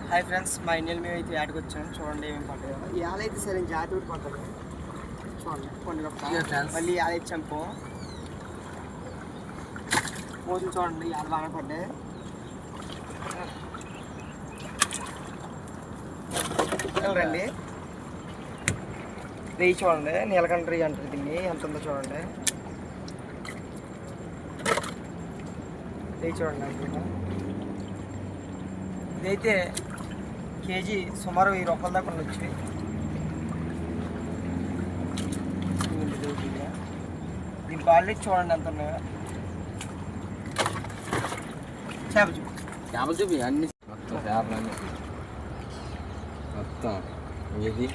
Hi friends, మా Indian మేము అయితే యాడ్కి వచ్చాము. చూడండి ఏమేమి పడ్డాయో. ఇవాళ అయితే సరే జాతి కూడా పడ్డది. చూడండి కొన్ని మళ్ళీ ఇవాళ అయితే చంపు మోసం చూడండి ఇవాళ బాగా పడ్డాయి. రండి రేయి చూడండి, నీలకంఠ రేయి అంటారు దీన్ని. ఎంత ఉందో చూడండి. రేయి చూడండి. ఇదైతే కేజీ సుమారు 1000 రూపాయల దాకా ఉండొచ్చు. దీని క్వాలిటీ చూడండి ఎంత ఉన్నాయో. చేపలు చూపి అన్ని మొత్తం చేపలు అన్నీ మొత్తం ఇది